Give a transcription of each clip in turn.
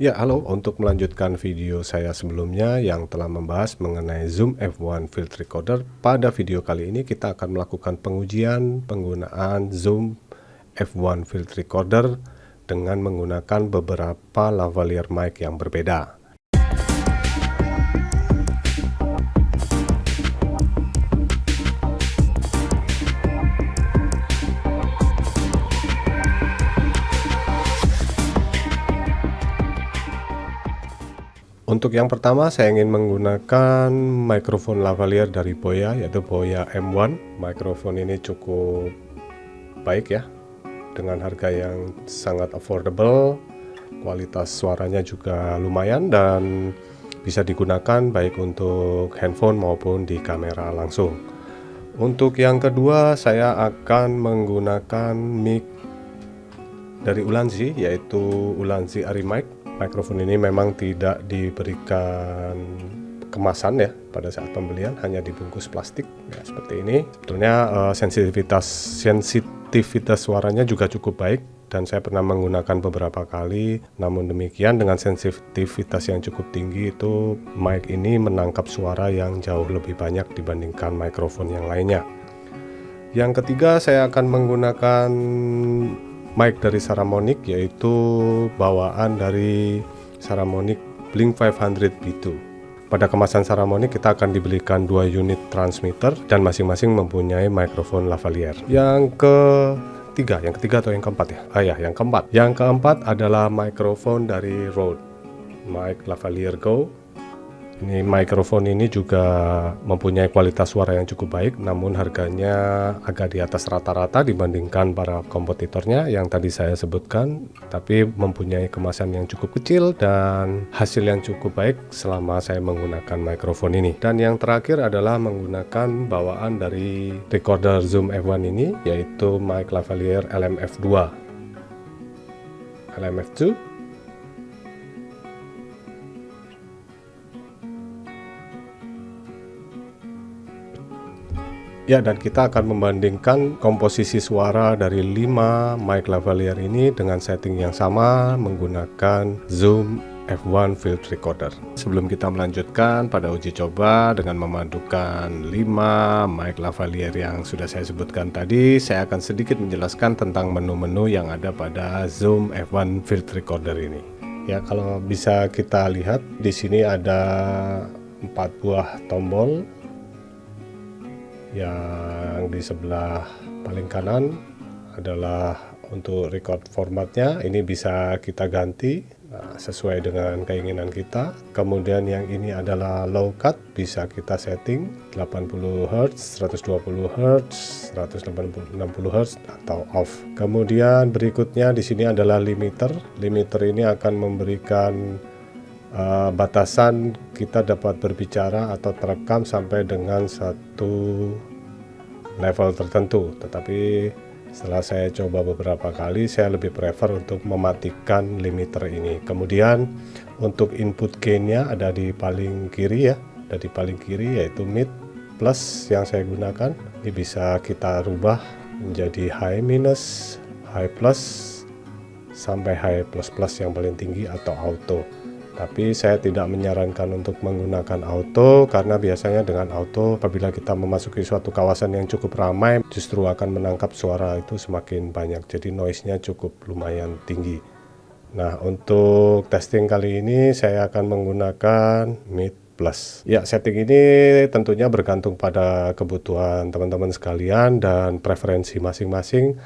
Ya, halo. Untuk melanjutkan video saya sebelumnya yang telah membahas mengenai Zoom F1 Field Recorder, pada video kali ini kita akan melakukan pengujian penggunaan Zoom F1 Field Recorder dengan menggunakan beberapa lavalier mic yang berbeda. Untuk yang pertama, saya ingin menggunakan mikrofon lavalier dari Boya, yaitu Boya M1. Mikrofon ini cukup baik ya, dengan harga yang sangat affordable, kualitas suaranya juga lumayan dan bisa digunakan baik untuk handphone maupun di kamera langsung. Untuk yang kedua, saya akan menggunakan mic dari Ulanzi, yaitu Ulanzi Ari Mic. Mikrofon ini memang tidak diberikan kemasan ya pada saat pembelian, hanya dibungkus plastik ya, seperti ini. Sebetulnya sensitivitas suaranya juga cukup baik dan saya pernah menggunakan beberapa kali. Namun demikian, dengan sensitivitas yang cukup tinggi itu, mic ini menangkap suara yang jauh lebih banyak dibandingkan mikrofon yang lainnya. Yang ketiga, saya akan menggunakan mic dari Saramonic, yaitu bawaan dari Saramonic Blink 500 B2. Pada kemasan Saramonic kita akan dibelikan 2 unit transmitter dan masing-masing mempunyai mikrofon lavalier. Yang ketiga atau yang keempat ya? Yang keempat. Yang keempat adalah mikrofon dari Rode, mic lavalier Go. Ini mikrofon ini juga mempunyai kualitas suara yang cukup baik, namun harganya agak di atas rata-rata dibandingkan para kompetitornya yang tadi saya sebutkan, tapi mempunyai kemasan yang cukup kecil dan hasil yang cukup baik selama saya menggunakan mikrofon ini. Dan yang terakhir adalah menggunakan bawaan dari recorder Zoom F1 ini, yaitu mic lavalier LMF2. LMF2. Ya, dan kita akan membandingkan komposisi suara dari 5 mic lavalier ini dengan setting yang sama menggunakan Zoom F1 Field Recorder. Sebelum kita melanjutkan pada uji coba dengan memadukan 5 mic lavalier yang sudah saya sebutkan tadi, saya akan sedikit menjelaskan tentang menu-menu yang ada pada Zoom F1 Field Recorder ini. Ya, kalau bisa kita lihat di sini ada 4 buah tombol. Yang di sebelah paling kanan adalah untuk record formatnya, ini bisa kita ganti sesuai dengan keinginan kita. Kemudian yang ini adalah low cut, bisa kita setting 80 Hz, 120 Hz, 160 Hz atau off. Kemudian berikutnya di sini adalah limiter. Limiter ini akan memberikan batasan kita dapat berbicara atau terekam sampai dengan satu level tertentu, tetapi setelah saya coba beberapa kali, saya lebih prefer untuk mematikan limiter ini. Kemudian untuk input gainnya ada di paling kiri ya, ada di paling kiri yaitu mid plus yang saya gunakan. Ini bisa kita rubah menjadi high minus, high plus sampai high plus plus yang paling tinggi atau auto. Tapi saya tidak menyarankan untuk menggunakan auto, karena biasanya dengan auto apabila kita memasuki suatu kawasan yang cukup ramai justru akan menangkap suara itu semakin banyak, jadi noise-nya cukup lumayan tinggi. Nah, untuk testing kali ini saya akan menggunakan mid plus. Ya, setting ini tentunya bergantung pada kebutuhan teman-teman sekalian dan preferensi masing-masing.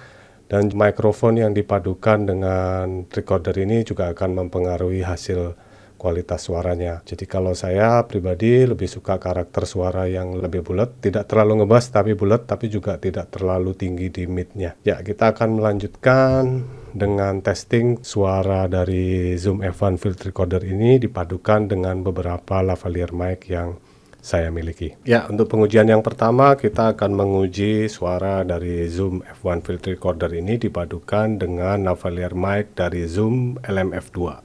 Dan mikrofon yang dipadukan dengan recorder ini juga akan mempengaruhi hasil kualitas suaranya. Jadi kalau saya pribadi lebih suka karakter suara yang lebih bulat, tidak terlalu ngebass tapi bulat, tapi juga tidak terlalu tinggi di midnya. Ya, kita akan melanjutkan dengan testing suara dari Zoom F1 Field Recorder ini dipadukan dengan beberapa lavalier mic yang saya miliki. Ya, untuk pengujian yang pertama kita akan menguji suara dari Zoom F1 Field Recorder ini dipadukan dengan lavalier mic dari Zoom LMF2.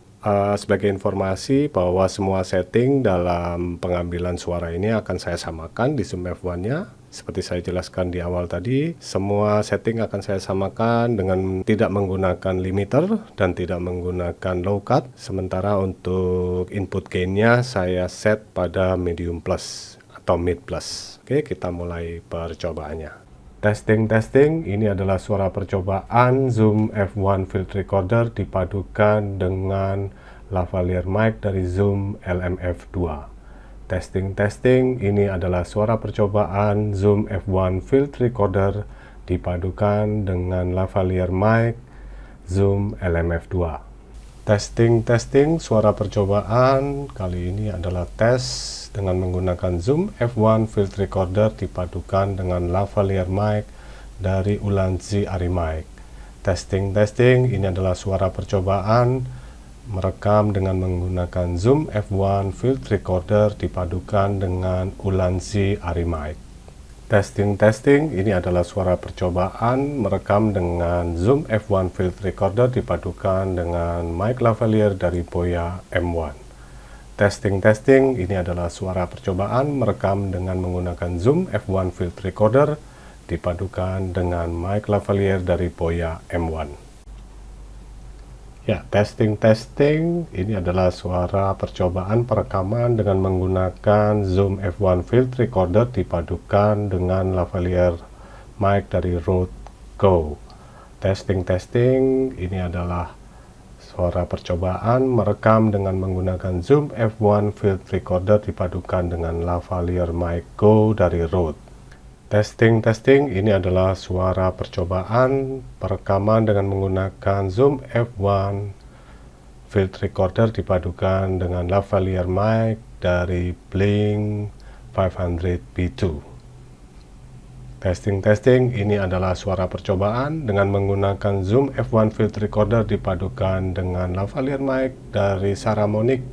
Sebagai informasi bahwa semua setting dalam pengambilan suara ini akan saya samakan di Zoom F1 nya. Seperti saya jelaskan di awal tadi, semua setting akan saya samakan dengan tidak menggunakan limiter dan tidak menggunakan low cut. Sementara untuk input gainnya saya set pada medium plus atau mid plus. Oke, kita mulai percobaannya. Testing, ini adalah suara percobaan Zoom F1 Field Recorder dipadukan dengan lavalier mic dari Zoom LMF2. Testing, ini adalah suara percobaan Zoom F1 Field Recorder dipadukan dengan lavalier mic Zoom LMF2. Testing, suara percobaan kali ini adalah tes dengan menggunakan Zoom F1 Field Recorder dipadukan dengan lavalier mic dari Ulanzi Arimic. Testing, ini adalah suara percobaan merekam dengan menggunakan Zoom F1 Field Recorder dipadukan dengan Ulanzi Arimic. Testing, ini adalah suara percobaan merekam dengan Zoom F1 Field Recorder dipadukan dengan mic lavalier dari Boya M1. Testing, ini adalah suara percobaan merekam dengan menggunakan Zoom F1 Field Recorder dipadukan dengan mic lavalier dari Boya M1. Ya, testing, ini adalah suara percobaan perekaman dengan menggunakan Zoom F1 Field Recorder dipadukan dengan lavalier mic dari Rode Go. Testing, ini adalah suara percobaan merekam dengan menggunakan Zoom F1 Field Recorder dipadukan dengan lavalier mic Go dari Rode. Testing, ini adalah suara percobaan perekaman dengan menggunakan Zoom F1 Field Recorder dipadukan dengan lavalier mic dari Blink 500 B2. Testing, ini adalah suara percobaan dengan menggunakan Zoom F1 Field Recorder dipadukan dengan lavalier mic dari Saramonic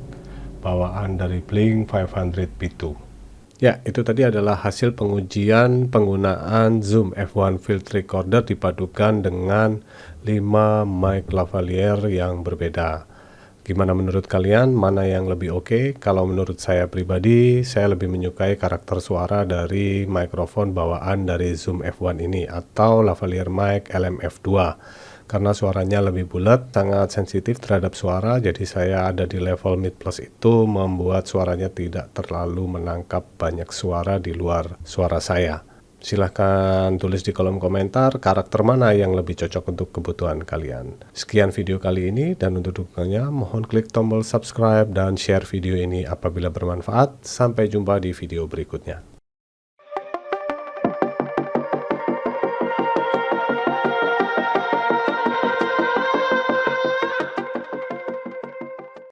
bawaan dari Blink 500 B2. Ya, itu tadi adalah hasil pengujian penggunaan Zoom F1 Field Recorder dipadukan dengan 5 mic lavalier yang berbeda. Gimana menurut kalian? Mana yang lebih oke? Kalau menurut saya pribadi, saya lebih menyukai karakter suara dari mikrofon bawaan dari Zoom F1 ini atau lavalier mic LMF2. Karena suaranya lebih bulat, sangat sensitif terhadap suara, jadi saya ada di level mid plus itu membuat suaranya tidak terlalu menangkap banyak suara di luar suara saya. Silahkan tulis di kolom komentar karakter mana yang lebih cocok untuk kebutuhan kalian. Sekian video kali ini, dan untuk dukungannya mohon klik tombol subscribe dan share video ini apabila bermanfaat. Sampai jumpa di video berikutnya.